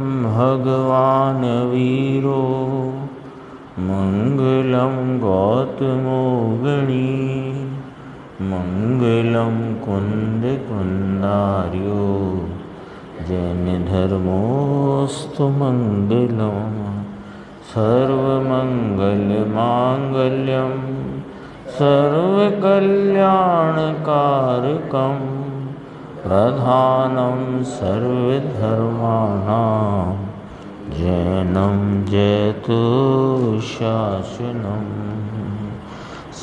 भगवान् वीरो मङ्गलं गौतमो गणी मङ्गलं कुन्दकुन्दार्यो जैनधर्मोऽस्तु मङ्गलं सर्वमङ्गलमाङ्गल्यं सर्वकल्याणकारकं प्रधानं सर्वधर्माणां जैनं जयतु शासनं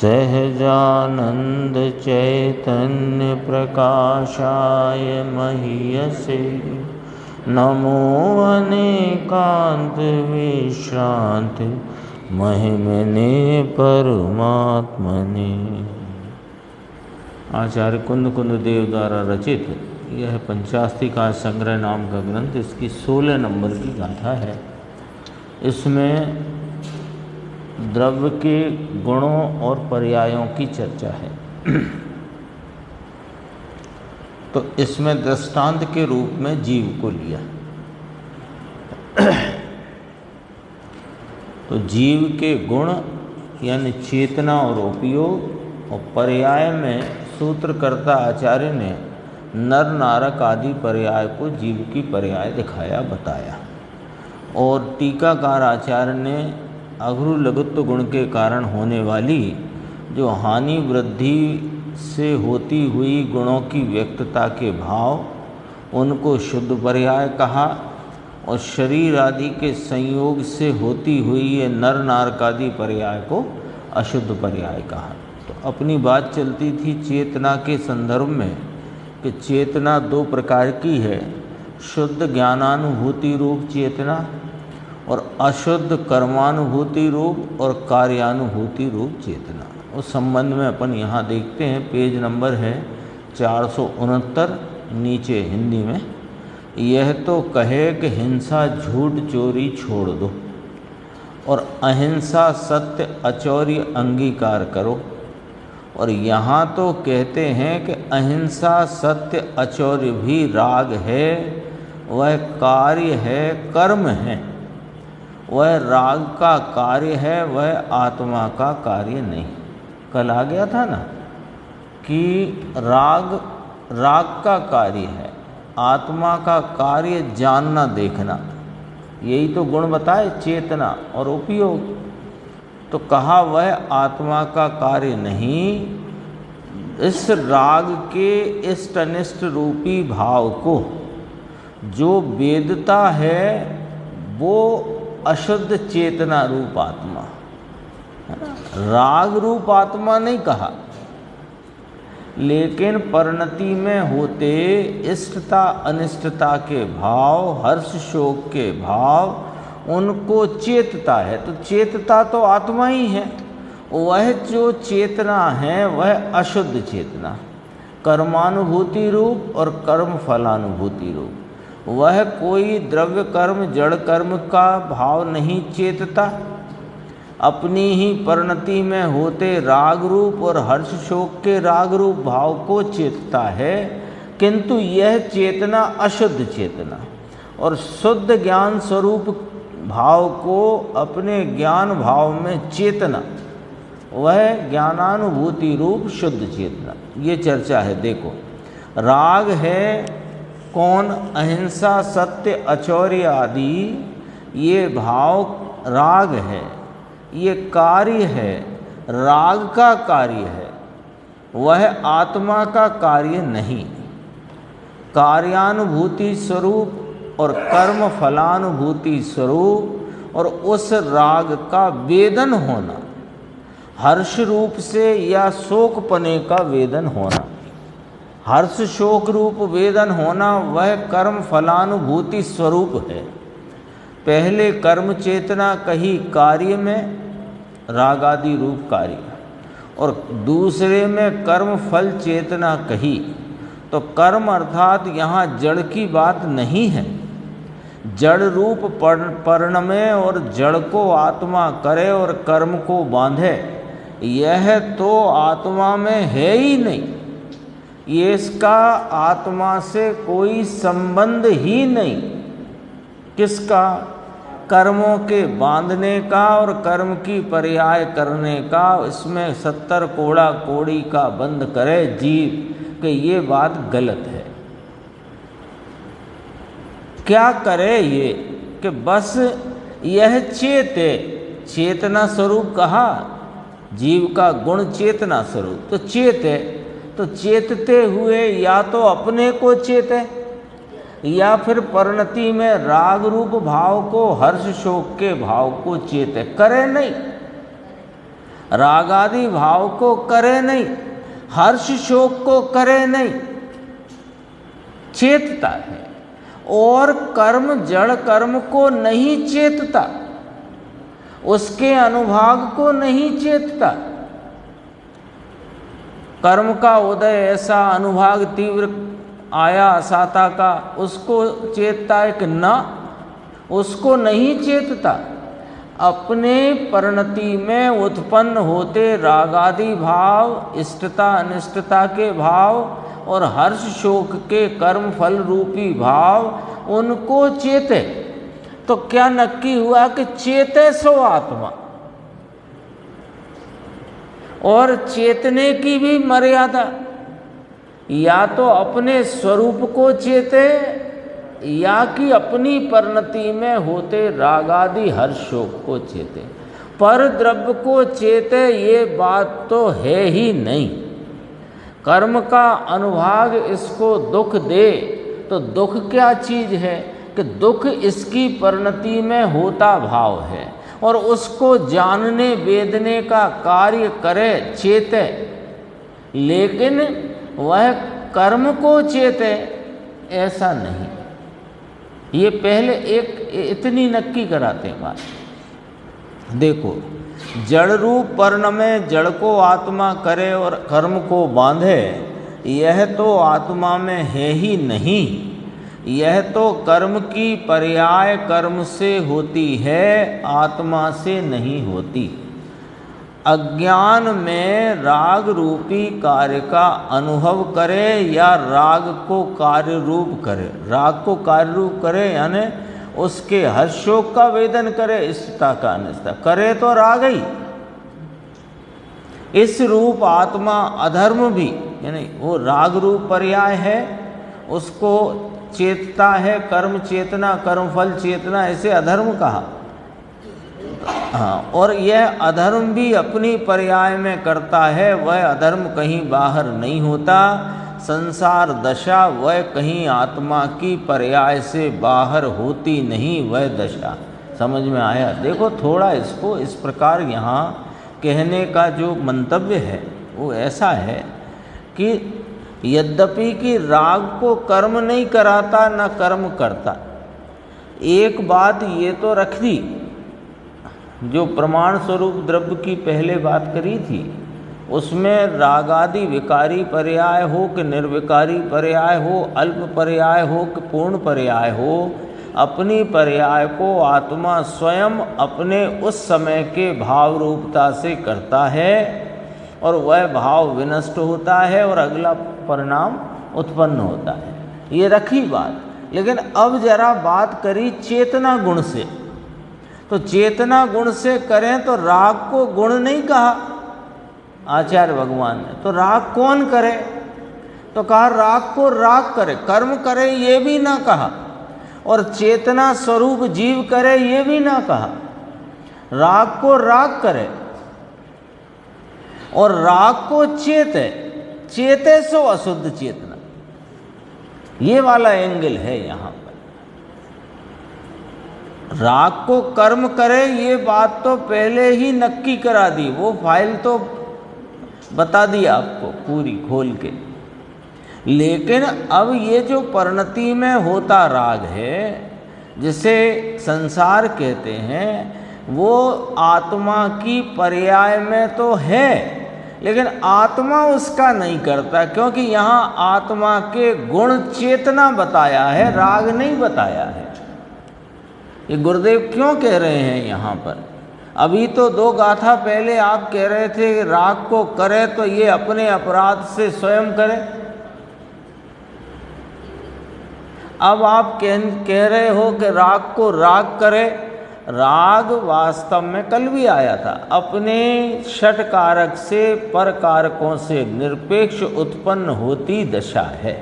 सहजानंद चैतन्य प्रकाशाय महीयसे नमो अनेकांत विश्रांत महिमने परमात्मने। आचार्य कुंद देव द्वारा रचित यह पंचास्तिका संग्रह नाम का ग्रंथ, इसकी 16 नंबर की गाथा है। इसमें द्रव्य के गुणों और पर्यायों की चर्चा है। तो इसमें दृष्टांत के रूप में जीव को लिया। तो जीव के गुण यानी चेतना और उपयोग, और पर्याय में सूत्रकर्ता आचार्य ने नर नारक आदि पर्याय को जीव की पर्याय दिखाया बताया। और टीकाकार आचार्य ने अघ्रु लघुत्व गुण के कारण होने वाली जो हानि वृद्धि से होती हुई गुणों की व्यक्तता के भाव, उनको शुद्ध पर्याय कहा। और शरीर आदि के संयोग से होती हुई ये नर नारक आदि पर्याय को अशुद्ध पर्याय कहा। तो अपनी बात चलती थी चेतना के संदर्भ में कि चेतना 2 प्रकार की है, शुद्ध ज्ञानानुभूति रूप चेतना और अशुद्ध कर्मानुभूति रूप और कार्यानुभूति रूप चेतना। उस संबंध में अपन यहाँ देखते हैं, पेज नंबर है 469 नीचे हिंदी में। यह तो कहे कि हिंसा झूठ चोरी छोड़ दो और अहिंसा सत्य अचौर्य अंगीकार करो। और यहाँ तो कहते हैं कि अहिंसा सत्य अचौर्य भी राग है, वह कार्य है, कर्म है। वह राग का कार्य है, वह आत्मा का कार्य नहीं। कल आ गया था ना कि राग का कार्य है, आत्मा का कार्य जानना देखना। यही तो गुण बताए, चेतना और उपयोग। तो कहा वह आत्मा का कार्य नहीं। इस राग के इष्ट अनिष्ट रूपी भाव को जो वेदता है वो अशुद्ध चेतना रूप आत्मा है ना। राग रूप आत्मा नहीं कहा, लेकिन परिणति में होते इष्टता अनिष्टता के भाव, हर्ष शोक के भाव, उनको चेतता है। तो चेतता तो आत्मा ही है। वह जो चेतना है वह अशुद्ध चेतना, कर्मानुभूति रूप और कर्म फलानुभूति रूप। वह कोई द्रव्य कर्म जड़ कर्म का भाव नहीं चेतता, अपनी ही परिणति में होते राग रूप और हर्ष शोक के राग रूप भाव को चेतता है। किंतु यह चेतना अशुद्ध चेतना और शुद्ध ज्ञान स्वरूप भाव को अपने ज्ञान भाव में चेतना, वह ज्ञानानुभूति रूप शुद्ध चेतना। ये चर्चा है। देखो, राग है कौन? अहिंसा सत्य अचौर्य आदि ये भाव राग है, ये कार्य है, राग का कार्य है, वह आत्मा का कार्य नहीं। कार्यानुभूति स्वरूप और कर्म फलानुभूति स्वरूप और उस राग का वेदन होना, हर्ष रूप से या शोकपने का वेदन होना, हर्ष शोक रूप वेदन होना, वह कर्म फलानुभूति स्वरूप है। पहले कर्म चेतना कही कार्य में, राग आदि रूप कार्य, और दूसरे में कर्म फल चेतना कही। तो कर्म अर्थात यहाँ जड़ की बात नहीं है। जड़ रूप परिणमे और जड़ को आत्मा करे और कर्म को बांधे, यह तो आत्मा में है ही नहीं। ये इसका आत्मा से कोई संबंध ही नहीं। किसका? कर्मों के बांधने का और कर्म की पर्याय करने का। इसमें 70 कोड़ा कोड़ी का बंद करे जीव कि ये बात गलत है। क्या करे ये कि बस यह चेते, चेतना स्वरूप कहा, जीव का गुण चेतना स्वरूप, तो चेते, तो चेतते हुए या तो अपने को चेते या फिर परिणति में राग रूप भाव को, हर्ष शोक के भाव को चेते। करे नहीं, राग आदि भाव को करे नहीं, हर्ष शोक को करे नहीं, चेतता है। और कर्म जड़ कर्म को नहीं चेतता, उसके अनुभाग को नहीं चेतता। कर्म का उदय ऐसा अनुभाग तीव्र आया असाता का, उसको चेतता है कि ना, उसको नहीं चेतता। अपने परिणति में उत्पन्न होते रागादि भाव, इष्टता अनिष्टता के भाव और हर्ष शोक के कर्म फल रूपी भाव, उनको चेते। तो क्या नक्की हुआ कि चेते सो आत्मा। और चेतने की भी मर्यादा, या तो अपने स्वरूप को चेते या कि अपनी परिणति में होते रागादि हर्ष शोक को चेते। पर द्रव्य को चेते ये बात तो है ही नहीं। कर्म का अनुभाग इसको दुख दे तो दुख क्या चीज है कि दुख इसकी परिणति में होता भाव है और उसको जानने वेदने का कार्य करे, चेते, लेकिन वह कर्म को चेते ऐसा नहीं। ये पहले एक इतनी नक्की कराते हैं बात। देखो, जड़ रूप पर्ण में जड़ को आत्मा करे और कर्म को बांधे, यह तो आत्मा में है ही नहीं। यह तो कर्म की पर्याय कर्म से होती है, आत्मा से नहीं होती। अज्ञान में राग रूपी कार्य का अनुभव करे या राग को कार्य रूप करे, राग को कार्य रूप करे यानी उसके हर्ष शोक का वेदन करे, इष्टता का अनिष्टता करे तो राग ही। इस रूप आत्मा अधर्म भी, यानी वो राग रूप पर्याय है, उसको चेतता है, कर्म चेतना, कर्म फल चेतना, ऐसे अधर्म कहा। हाँ, और यह अधर्म भी अपनी पर्याय में करता है, वह अधर्म कहीं बाहर नहीं होता। संसार दशा वह कहीं आत्मा की पर्याय से बाहर होती नहीं, वह दशा। समझ में आया? देखो थोड़ा इसको इस प्रकार यहाँ कहने का जो मंतव्य है वो ऐसा है कि यद्यपि कि राग को कर्म नहीं कराता न कर्म करता। एक बात ये तो रख दी, जो प्रमाण स्वरूप द्रव्य की पहले बात करी थी, उसमें रागादि विकारी पर्याय हो कि निर्विकारी पर्याय हो, अल्प पर्याय हो कि पूर्ण पर्याय हो, अपनी पर्याय को आत्मा स्वयं अपने उस समय के भाव रूपता से करता है और वह भाव विनष्ट होता है और अगला परिणाम उत्पन्न होता है। ये रखी बात। लेकिन अब जरा बात करी चेतना गुण से। तो चेतना गुण से करें तो राग को गुण नहीं कहा आचार्य भगवान ने, तो राग कौन करे? तो कहा राग को राग करे, कर्म करे ये भी ना कहा, और चेतना स्वरूप जीव करे ये भी ना कहा। राग को राग करे और राग को चेते, चेते सो अशुद्ध चेतना। ये वाला एंगल है यहाँ पर। राग को कर्म करे ये बात तो पहले ही नक्की करा दी, वो फाइल तो बता दी आपको पूरी खोल के। लेकिन अब ये जो परिणति में होता राग है, जिसे संसार कहते हैं, वो आत्मा की पर्याय में तो है, लेकिन आत्मा उसका नहीं करता, क्योंकि यहाँ आत्मा के गुण चेतना बताया है, राग नहीं बताया है। ये गुरुदेव क्यों कह रहे हैं यहाँ पर? अभी तो दो गाथा पहले आप कह रहे थे कि राग को करे तो ये अपने अपराध से स्वयं करे। अब आप कह रहे हो कि राग को राग करे। राग वास्तव में कल भी आया था, अपने षट कारक से पर कारकों से निरपेक्ष उत्पन्न होती दशा है।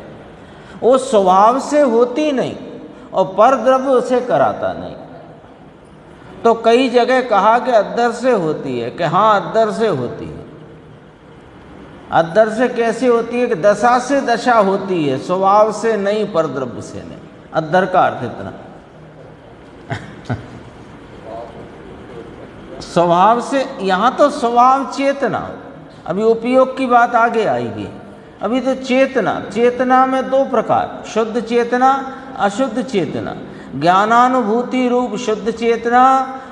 वो स्वभाव से होती नहीं और पर द्रव्य उसे कराता नहीं। तो कई जगह कहा कि अद्धर से होती है, कि हाँ अद्धर से होती है। अद्धर से कैसे होती है? कि दशा से दशा होती है, स्वभाव से नहीं, पर द्रव्य से नहीं। अद्धर का अर्थ इतना स्वभाव से। यहाँ तो स्वभाव चेतना, अभी उपयोग की बात आगे आएगी। अभी तो चेतना, चेतना में दो प्रकार, शुद्ध चेतना, अशुद्ध चेतना। ज्ञानानुभूति रूप शुद्ध चेतना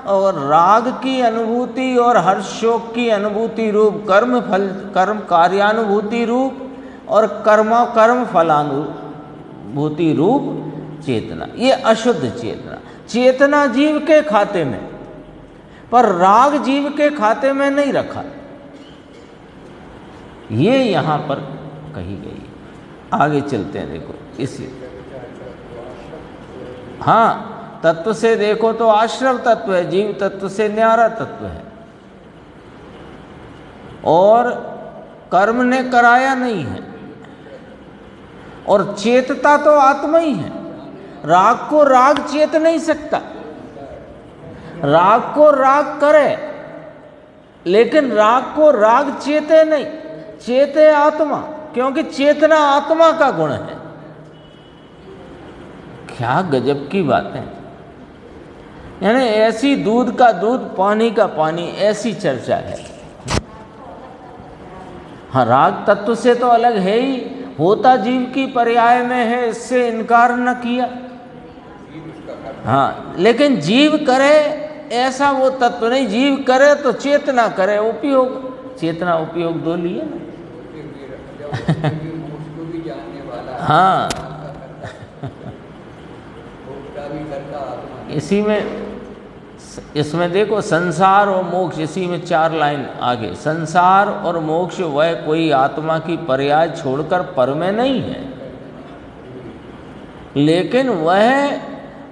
और राग की अनुभूति और हर्ष शोक की अनुभूति रूप कर्म कार्यानुभूति रूप और कर्म फलानुभूति रूप चेतना, ये अशुद्ध चेतना। चेतना जीव के खाते में, पर राग जीव के खाते में नहीं रखा, ये यहां पर कही गई। आगे चलते हैं, देखो इसी, हाँ तत्व से देखो तो आश्रव तत्व है, जीव तत्व से न्यारा तत्व है। और कर्म ने कराया नहीं है, और चेतता तो आत्मा ही है। राग को राग चेत नहीं सकता, राग को राग करे, लेकिन राग को राग चेते नहीं, चेते आत्मा, क्योंकि चेतना आत्मा का गुण है। क्या गजब की बात है। यानी ऐसी दूध का दूध, पानी का पानी, ऐसी चर्चा है। हाँ, राग तत्व से तो अलग है ही, होता जीव की पर्याय में है, इससे इनकार न किया। हाँ, लेकिन जीव करे ऐसा वो तत्व नहीं। जीव करे तो चेतना करे, उपयोग, चेतना उपयोग दो लिए ना। हाँ इसी में, इसमें देखो संसार और मोक्ष, इसी में 4 लाइन आगे। संसार और मोक्ष वह कोई आत्मा की पर्याय छोड़कर पर में नहीं है, लेकिन वह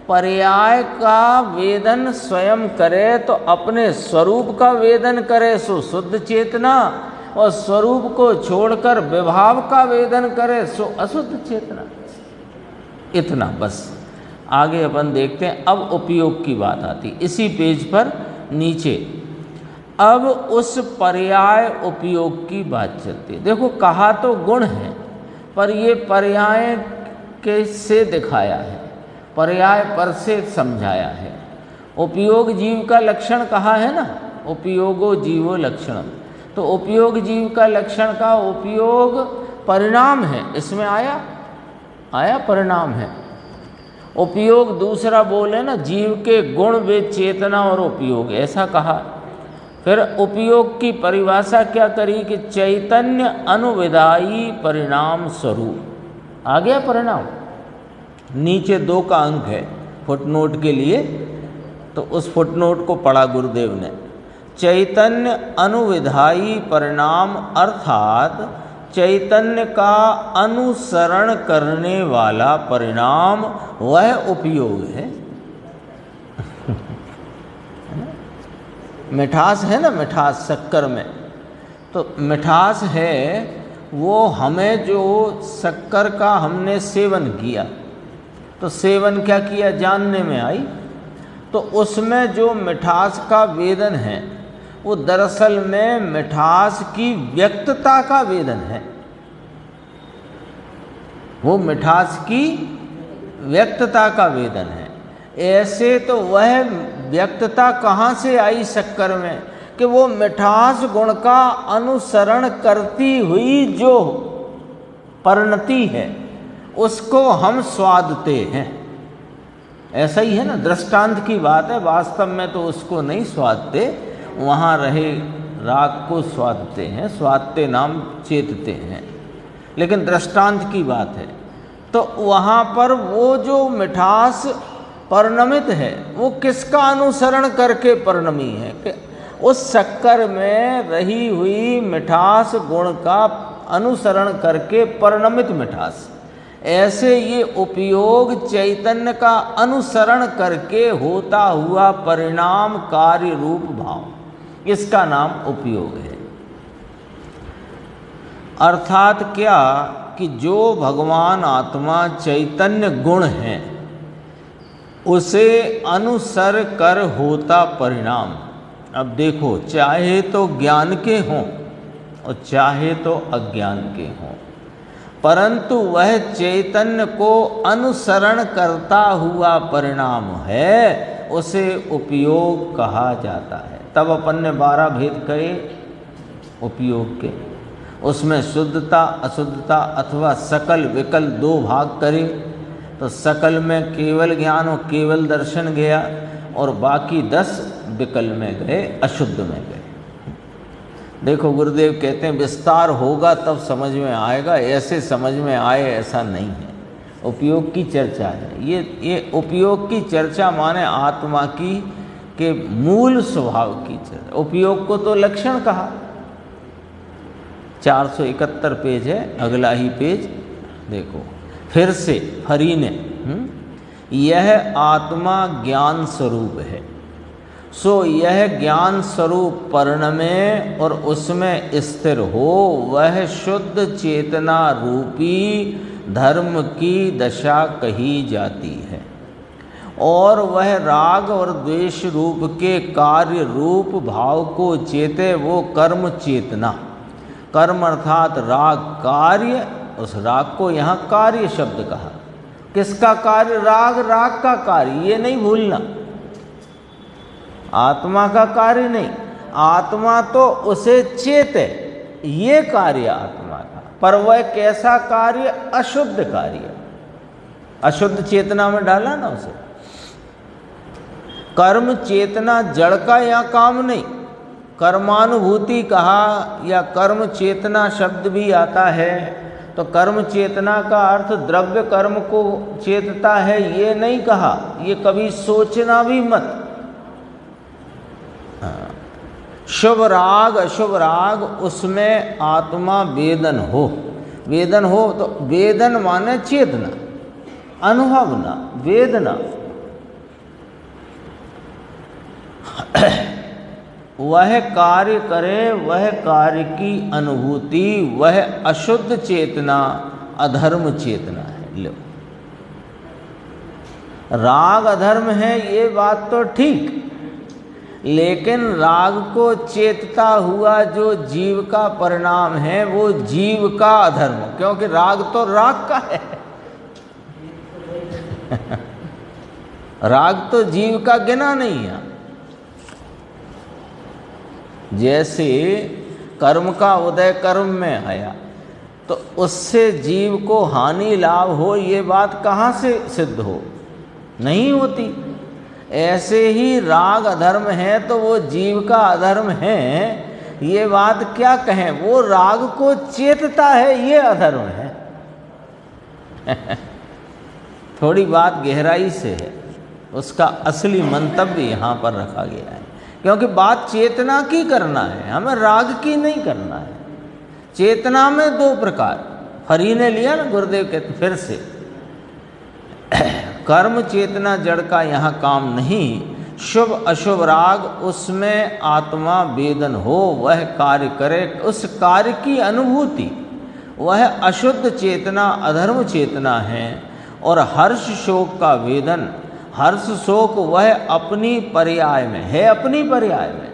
पर्याय का वेदन स्वयं करे तो अपने स्वरूप का वेदन करे, सो शुद्ध चेतना, और स्वरूप को छोड़कर विभाव का वेदन करे, सो अशुद्ध चेतना। इतना बस। आगे अपन देखते हैं। अब उपयोग की बात आती, इसी पेज पर नीचे। अब उस पर्याय उपयोग की बात चलती है। देखो, कहा तो गुण है, पर ये पर्याय कैसे दिखाया है, पर्याय पर से समझाया है। उपयोग जीव का लक्षण कहा है ना, उपयोगो जीवो लक्षणम। तो उपयोग जीव का लक्षण का उपयोग परिणाम है, इसमें आया परिणाम है। उपयोग दूसरा बोले ना, जीव के गुण वे चेतना और उपयोग, ऐसा कहा। फिर उपयोग की परिभाषा क्या करी कि चैतन्य अनुविदायी परिणाम स्वरूप। आ गया परिणाम, नीचे 2 का अंक है फुटनोट के लिए, तो उस फुटनोट को पढ़ा गुरुदेव ने। चैतन्य अनुविधायी परिणाम अर्थात चैतन्य का अनुसरण करने वाला परिणाम वह उपयोग है। मिठास है ना, मिठास शक्कर में, तो मिठास है वो हमें, जो शक्कर का हमने सेवन किया, तो सेवन क्या किया, जानने में आई, तो उसमें जो मिठास का वेदन है वो दरअसल में मिठास की व्यक्तता का वेदन है। वो मिठास की व्यक्तता का वेदन है। ऐसे तो वह व्यक्तता कहाँ से आई शक्कर में, कि वो मिठास गुण का अनुसरण करती हुई जो परिणति है उसको हम स्वादते हैं। ऐसा ही है ना, दृष्टांत की बात है, वास्तव में तो उसको नहीं स्वादते, वहाँ रहे राग को स्वादते हैं, स्वादते नाम चेतते हैं, लेकिन दृष्टांत की बात है। तो वहाँ पर वो जो मिठास परिणमित है वो किसका अनुसरण करके परिणमी है, कि उस शक्कर में रही हुई मिठास गुण का अनुसरण करके परिणमित मिठास। ऐसे ये उपयोग चैतन्य का अनुसरण करके होता हुआ परिणाम कार्य रूप भाव, इसका नाम उपयोग है। अर्थात क्या कि जो भगवान आत्मा चैतन्य गुण हैं उसे अनुसर कर होता परिणाम। अब देखो, चाहे तो ज्ञान के हों और चाहे तो अज्ञान के हों, परंतु वह चैतन्य को अनुसरण करता हुआ परिणाम है, उसे उपयोग कहा जाता है। तब अपन ने 12 भेद कहे उपयोग के, उसमें शुद्धता अशुद्धता अथवा सकल विकल 2 भाग करे। तो सकल में केवल ज्ञान और केवल दर्शन गया, और बाकी 10 विकल में गए, अशुद्ध में गए। देखो, गुरुदेव कहते हैं विस्तार होगा तब समझ में आएगा, ऐसे समझ में आए ऐसा नहीं है। उपयोग की चर्चा है ये उपयोग की चर्चा माने आत्मा की के मूल स्वभाव की चर्चा। उपयोग को तो लक्षण कहा। 471 पेज है, अगला ही पेज देखो फिर से हरि ने, यह आत्मा ज्ञान स्वरूप है, सो यह ज्ञान स्वरूप पर्ण में और उसमें स्थिर हो, वह शुद्ध चेतना रूपी धर्म की दशा कही जाती है। और वह राग और द्वेष रूप के कार्य रूप भाव को चेते, वो कर्म चेतना। कर्म अर्थात राग कार्य, उस राग को यहाँ कार्य शब्द कहा। किसका कार्य? राग, राग का कार्य, ये नहीं भूलना, आत्मा का कार्य नहीं। आत्मा तो उसे चेते, ये कार्य आत्मा का, पर वह कैसा कार्य? अशुद्ध कार्य, अशुद्ध चेतना में डाला ना उसे। कर्म चेतना जड़ का यहाँ काम नहीं, कर्मानुभूति कहा या कर्म चेतना शब्द भी आता है, तो कर्म चेतना का अर्थ द्रव्य कर्म को चेतता है, ये नहीं कहा। ये कभी सोचना भी मत। शुभ राग अशुभ राग, उसमें आत्मा वेदन हो। वेदन हो तो वेदन माने चेतना, अनुभवना, वेदना। वह कार्य करे, वह कार्य की अनुभूति, वह अशुद्ध चेतना अधर्म चेतना है। लो, राग अधर्म है ये बात तो ठीक, लेकिन राग को चेतता हुआ जो जीव का परिणाम है वो जीव का अधर्म, क्योंकि राग तो राग का है। राग तो जीव का गिना नहीं है। जैसे कर्म का उदय कर्म में आया तो उससे जीव को हानि लाभ हो, ये बात कहाँ से सिद्ध हो? नहीं होती। ऐसे ही राग अधर्म है तो वो जीव का अधर्म है, ये बात क्या कहें? वो राग को चेतता है, ये अधर्म है। थोड़ी बात गहराई से है, उसका असली मंतव्य यहाँ पर रखा गया है, क्योंकि बात चेतना की करना है, हमें राग की नहीं करना है। चेतना में 2 प्रकार, हरि ने लिया ना गुरुदेव के, फिर से कर्म चेतना जड़ का यहाँ काम नहीं। शुभ अशुभ राग, उसमें आत्मा वेदन हो, वह कार्य करे, उस कार्य की अनुभूति, वह अशुद्ध चेतना अधर्म चेतना है। और हर्ष शोक का वेदन, हर्ष शोक वह अपनी पर्याय में है, अपनी पर्याय में।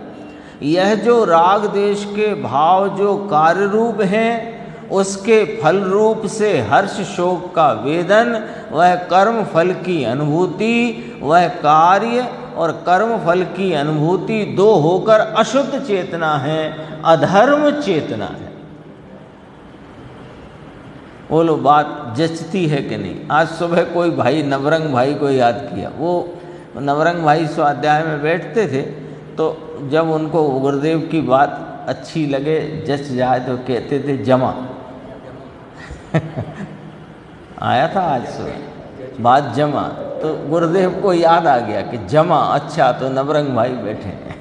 यह जो राग देश के भाव जो कार्य रूप हैं, उसके फल रूप से हर्ष शोक का वेदन, वह कर्म फल की अनुभूति, वह कार्य और कर्म फल की अनुभूति 2 होकर अशुद्ध चेतना है, अधर्म चेतना है। बोलो, बात जचती है कि नहीं? आज सुबह कोई भाई, नवरंग भाई को याद किया। वो नवरंग भाई स्वाध्याय में बैठते थे, तो जब उनको गुरुदेव की बात अच्छी लगे, जच जाए, तो कहते थे जमा। आया था आज सुबह बात जमा, तो गुरुदेव को याद आ गया कि जमा, अच्छा तो नवरंग भाई बैठे हैं।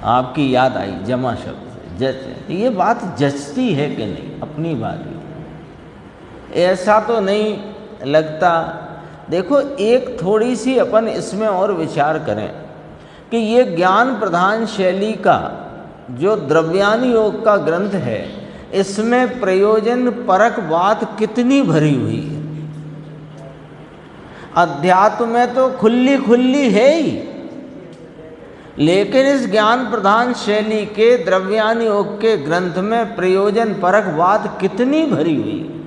आपकी याद आई जमा शब्द से, जच। ये बात जचती है कि नहीं? अपनी बात ही। ऐसा तो नहीं लगता। देखो, एक थोड़ी सी अपन इसमें और विचार करें कि ये ज्ञान प्रधान शैली का जो द्रव्यानि योग का ग्रंथ है, इसमें प्रयोजन परक बात कितनी भरी हुई है। अध्यात्म में तो खुली खुली है ही, लेकिन इस ज्ञान प्रधान शैली के द्रव्यानि योग के ग्रंथ में प्रयोजन परक बात कितनी भरी हुई है।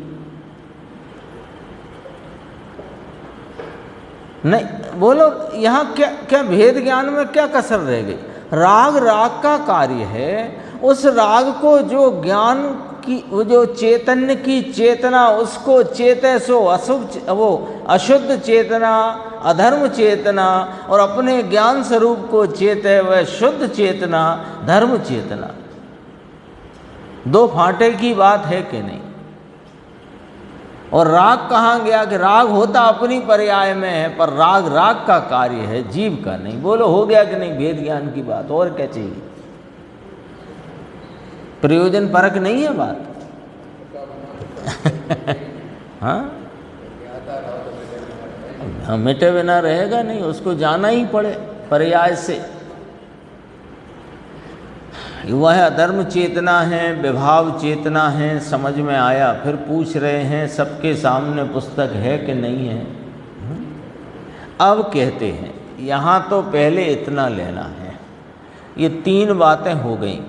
नहीं बोलो, यहाँ क्या क्या भेद ज्ञान में क्या कसर रह गई। राग राग का कार्य है, उस राग को जो ज्ञान की, वो जो चैतन्य की चेतना, उसको चेते सो अशुभ, वो अशुद्ध चेतना, अधर्म चेतना, और अपने ज्ञान स्वरूप को चेते वह शुद्ध चेतना, धर्म चेतना। दो फाटे की बात है कि नहीं। और राग कहाँ गया कि राग होता अपनी पर्याय में है, पर राग राग का कार्य है, जीव का नहीं। बोलो हो गया कि नहीं भेद ज्ञान की बात। और क्या चाहिए। प्रयोजन परक नहीं है बात। हाँ, मिटे बिना रहेगा नहीं, उसको जाना ही पड़े पर्याय से। वह अधर्म चेतना है, विभाव चेतना है, समझ में आया। फिर पूछ रहे हैं सबके सामने पुस्तक है कि नहीं है। अब कहते हैं यहाँ तो पहले इतना लेना है, ये तीन बातें हो गई।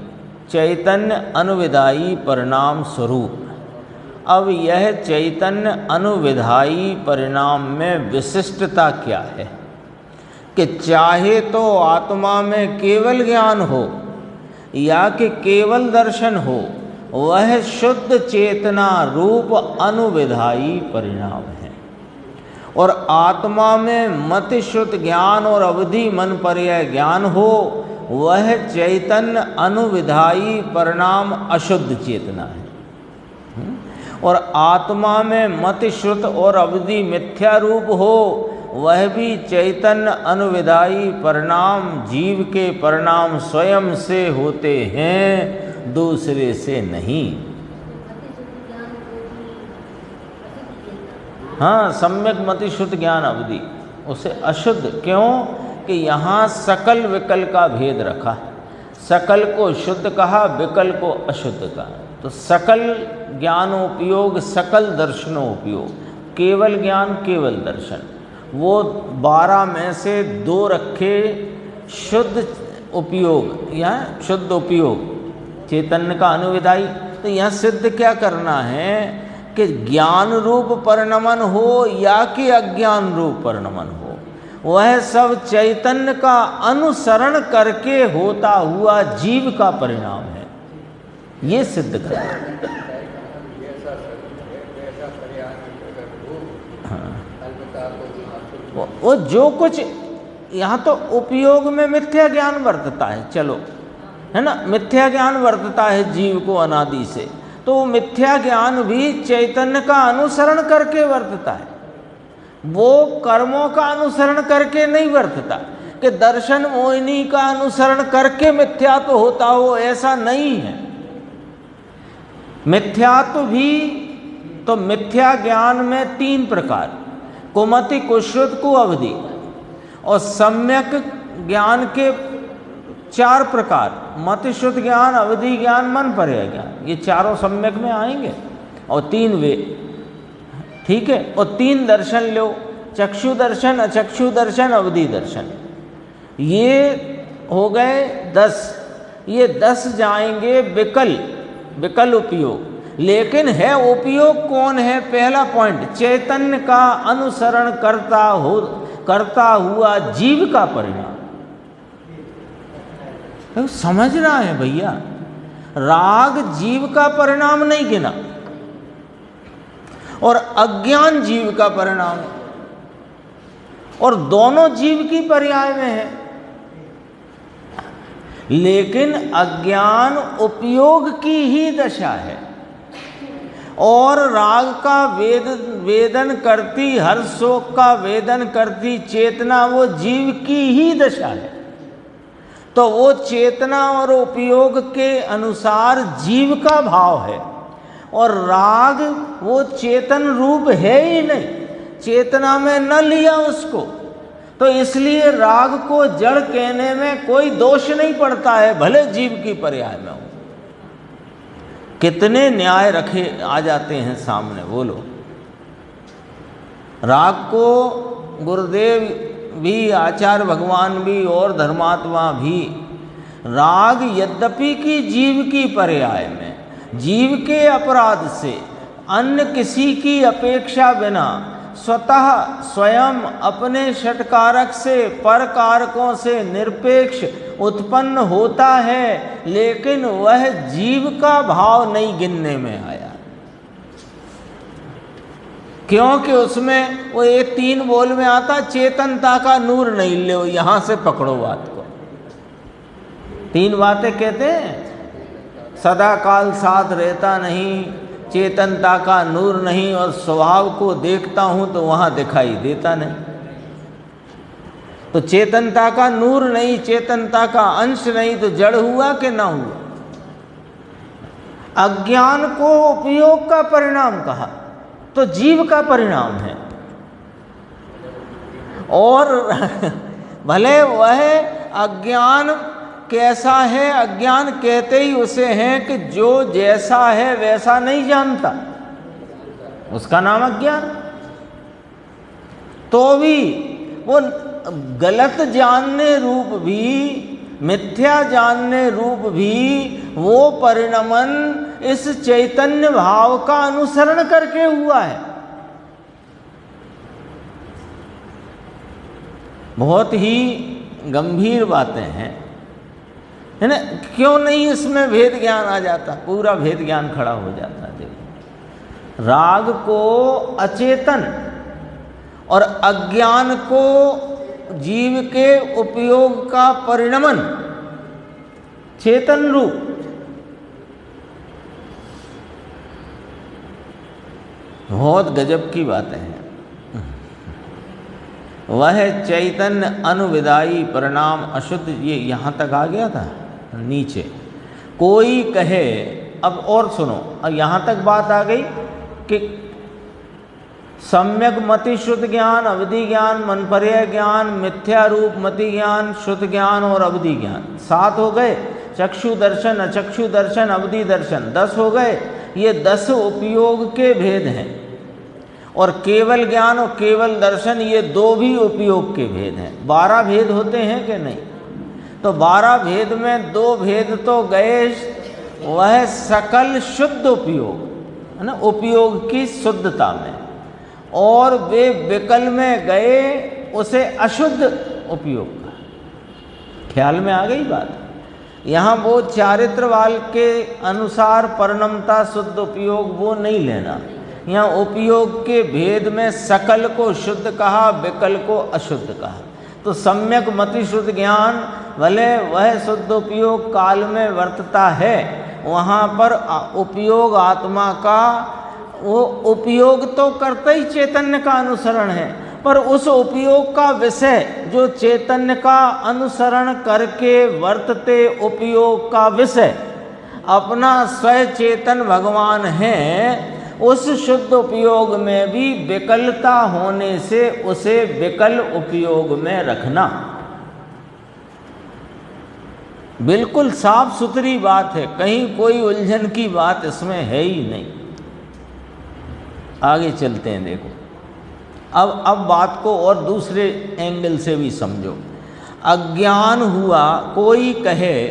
चैतन्य अनुविधायी परिणाम स्वरूप। अब यह चैतन्य अनुविधायी परिणाम में विशिष्टता क्या है कि चाहे तो आत्मा में केवल ज्ञान हो या कि केवल दर्शन हो, वह शुद्ध चेतना रूप अनुविधायी परिणाम है। और आत्मा में मति शुद्ध ज्ञान और अवधि मन पर्याय ज्ञान हो, वह चैतन्य अनुविधायी परिणाम अशुद्ध चेतना है। और आत्मा में मति शुद्ध और अवधि मिथ्या रूप हो, वह भी चैतन्य अनुविधायी परिणाम जीव के परिणाम स्वयं से होते हैं, दूसरे से नहीं। हाँ, सम्यक मति शुद्ध ज्ञान अवधि, उसे अशुद्ध क्यों कि यहाँ सकल विकल का भेद रखा। सकल को शुद्ध कहा, विकल को अशुद्ध कहा। तो सकल ज्ञानोपयोग, सकल दर्शनोपयोग, केवल ज्ञान केवल दर्शन, वो 12 में से 2 रखे शुद्ध उपयोग या शुद्ध उपयोग चैतन्य का अनुविधायी। तो यहाँ सिद्ध क्या करना है कि ज्ञान रूप परिणमन हो या कि अज्ञान रूप परिणमन हो, वह सब चैतन्य का अनुसरण करके होता हुआ जीव का परिणाम है। ये सिद्ध करना। वो जो कुछ यहाँ तो उपयोग में मिथ्या ज्ञान वर्तता है, चलो है ना, मिथ्या ज्ञान वर्तता है जीव को अनादि से, तो वो मिथ्या ज्ञान भी चैतन्य का अनुसरण करके वर्तता है। वो कर्मों का अनुसरण करके नहीं वर्तता कि दर्शन मोहिनी का अनुसरण करके मिथ्या तो होता हो, ऐसा नहीं है। मिथ्यात्व भी तो मिथ्या ज्ञान में 3 प्रकार, कुमति, कुश्रुत, कुअवधि, और सम्यक ज्ञान के 4 प्रकार, मति शुद्ध ज्ञान, अवधि ज्ञान, मन पर्याय ज्ञान। ये चारों सम्यक में आएंगे और 3 वे, ठीक है। और 3 दर्शन लो, चक्षु दर्शन, अचक्षु दर्शन, अवधि दर्शन। ये हो गए 10। ये 10 जाएंगे विकल उपयोग। लेकिन है उपयोग कौन है? पहला पॉइंट, चैतन्य का अनुसरण करता हुआ जीव का परिणाम। तो समझना है भैया, राग जीव का परिणाम नहीं गिना और अज्ञान जीव का परिणाम, और दोनों जीव की पर्याय में है। लेकिन अज्ञान उपयोग की ही दशा है और राग का वेदन करती, हर शोक का वेदन करती चेतना वो जीव की ही दशा है। तो वो चेतना और उपयोग के अनुसार जीव का भाव है और राग वो चेतन रूप है ही नहीं, चेतना में न लिया उसको, तो इसलिए राग को जड़ कहने में कोई दोष नहीं पड़ता है, भले जीव की पर्याय में हो। कितने न्याय रखे आ जाते हैं सामने, बोलो। राग को गुरुदेव भी, आचार्य भगवान भी और धर्मात्मा भी, राग यद्यपि कि जीव की पर्याय में, जीव के अपराध से, अन्य किसी की अपेक्षा बिना स्वतः स्वयं अपने षटकारक से, पर कारकों से निरपेक्ष उत्पन्न होता है, लेकिन वह जीव का भाव नहीं गिनने में आया, क्योंकि उसमें वो ये 3 बोल में आता, चेतनता का नूर नहीं ले, यहां से पकड़ो बात को। 3 बातें कहते हैं, सदा काल साथ रहता नहीं, चेतनता का नूर नहीं, और स्वभाव को देखता हूं तो वहां दिखाई देता नहीं। तो चेतनता का नूर नहीं, चेतनता का अंश नहीं, तो जड़ हुआ कि ना हुआ। अज्ञान को उपयोग का परिणाम कहा, तो जीव का परिणाम है। और भले वह अज्ञान कैसा है, अज्ञान कहते ही उसे हैं कि जो जैसा है वैसा नहीं जानता, उसका नाम अज्ञान। तो भी वो गलत जानने रूप भी, मिथ्या जानने रूप भी, वो परिणमन इस चैतन्य भाव का अनुसरण करके हुआ है। बहुत ही गंभीर बातें हैं, है ना। क्यों नहीं इसमें भेद ज्ञान आ जाता, पूरा भेद ज्ञान खड़ा हो जाता। देखो, राग को अचेतन और अज्ञान को जीव के उपयोग का परिणमन चेतन रूप, बहुत गजब की बातें हैं। वह चैतन्य अनुविदाई परिणाम अशुद्ध, ये यहाँ तक आ गया था नीचे। कोई कहे, अब और सुनो, अब यहाँ तक बात आ गई कि सम्यक मति शुद्ध ज्ञान, अवधि ज्ञान, मनपर्य ज्ञान, मिथ्या रूप मति ज्ञान, शुद्ध ज्ञान और अवधि ज्ञान। 7 हो गए। चक्षु दर्शन, अचक्षु दर्शन, अवधि दर्शन 10 हो गए। ये 10 उपयोग के भेद हैं। और केवल ज्ञान और केवल दर्शन, ये 2 भी उपयोग के भेद हैं। 12 भेद होते हैं कि नहीं? तो 12 भेद में 2 भेद तो गए, वह सकल शुद्ध उपयोग, है ना, उपयोग की शुद्धता में, और वे विकल में गए उसे अशुद्ध उपयोग का। ख्याल में आ गई बात? यहाँ वो चारित्रवाल के अनुसार परिणमता शुद्ध उपयोग वो नहीं लेना। यहाँ उपयोग के भेद में सकल को शुद्ध कहा, विकल को अशुद्ध कहा। तो सम्यक मति शुद्ध ज्ञान, भले वह शुद्ध उपयोग काल में वर्तता है, वहाँ पर उपयोग आत्मा का, वो उपयोग तो करते ही चैतन्य का अनुसरण है, पर उस उपयोग का विषय जो चैतन्य का अनुसरण करके वर्तते उपयोग का विषय अपना स्वयं चेतन भगवान है, उस शुद्ध उपयोग में भी विकलता होने से उसे विकल उपयोग में रखना बिल्कुल साफ सुथरी बात है। कहीं कोई उलझन की बात इसमें है ही नहीं। आगे चलते हैं। देखो, अब बात को और दूसरे एंगल से भी समझो। अज्ञान हुआ, कोई कहे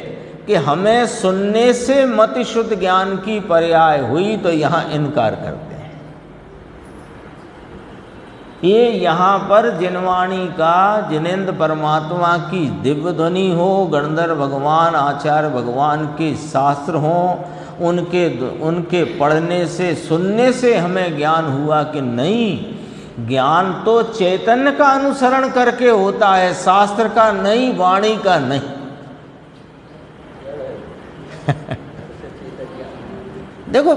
कि हमें सुनने से मति शुद्ध ज्ञान की पर्याय हुई, तो यहाँ इनकार करते हैं। ये यहाँ पर जिनवाणी का, जिनेन्द्र परमात्मा की दिव्य ध्वनि हो, गणधर भगवान, आचार्य भगवान के शास्त्र हों, उनके पढ़ने से, सुनने से हमें ज्ञान हुआ कि नहीं। ज्ञान तो चैतन्य का अनुसरण करके होता है, शास्त्र का नहीं, वाणी का नहीं। देखो,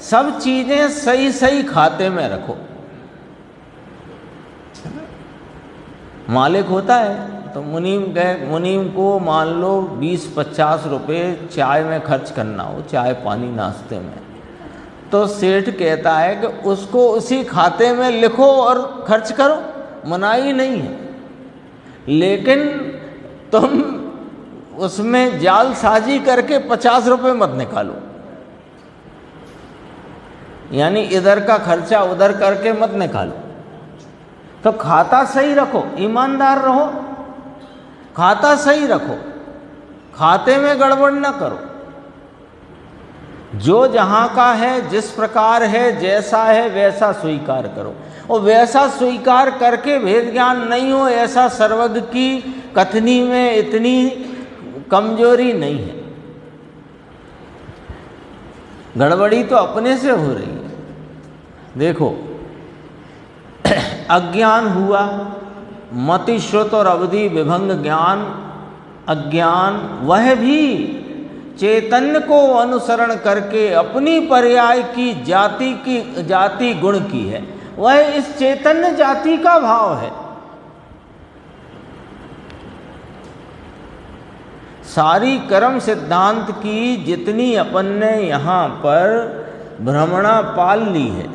सब चीजें सही सही खाते में रखो। मालिक होता है तो मुनीम को मान लो 20-50 रुपये चाय में खर्च करना हो, चाय पानी नाश्ते में, तो सेठ कहता है कि उसको उसी खाते में लिखो और खर्च करो, मनाही नहीं है, लेकिन तुम उसमें जालसाजी करके 50 रुपये मत निकालो, यानी इधर का खर्चा उधर करके मत निकालो। तो खाता सही रखो, ईमानदार रहो, खाता सही रखो, खाते में गड़बड़ न करो। जो जहाँ का है, जिस प्रकार है, जैसा है वैसा स्वीकार करो, और वैसा स्वीकार करके भेद ज्ञान नहीं हो, ऐसा सर्वज्ञ की कथनी में इतनी कमजोरी नहीं है। गड़बड़ी तो अपने से हो रही है। देखो, अज्ञान हुआ, मति श्रुत और अवधि विभंग ज्ञान, अज्ञान, वह भी चैतन्य को अनुसरण करके अपनी पर्याय की जाति गुण की है, वह इस चैतन्य जाति का भाव है। सारी कर्म सिद्धांत की जितनी अपन ने यहाँ पर भ्रमणा पाल ली है,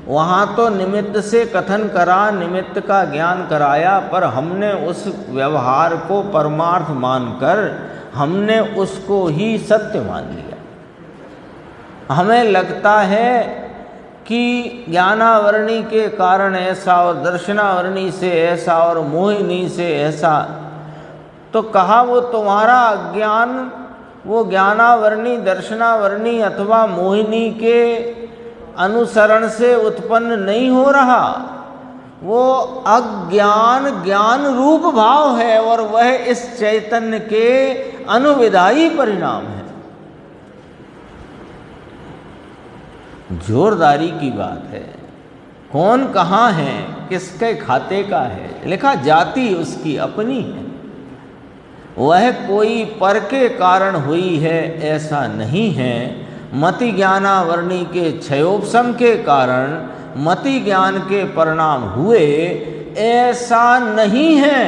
वहाँ तो निमित्त से कथन करा, निमित्त का ज्ञान कराया, पर हमने उस व्यवहार को परमार्थ मानकर हमने उसको ही सत्य मान लिया। हमें लगता है कि ज्ञानावरणी के कारण ऐसा और दर्शनावरणी से ऐसा और मोहिनी से ऐसा, तो कहा वो तुम्हारा अज्ञान वो ज्ञानावरणी, दर्शनावरणी अथवा मोहिनी के अनुसरण से उत्पन्न नहीं हो रहा, वो अज्ञान ज्ञान रूप भाव है और वह इस चैतन्य के अनुविधायी परिणाम है। जोरदारी की बात है। कौन कहाँ है, किसके खाते का है, लिखा जाति उसकी अपनी है, वह कोई पर के कारण हुई है ऐसा नहीं है। मति ज्ञानावरणी के क्षयोपशम के कारण मति ज्ञान के परिणाम हुए ऐसा नहीं है।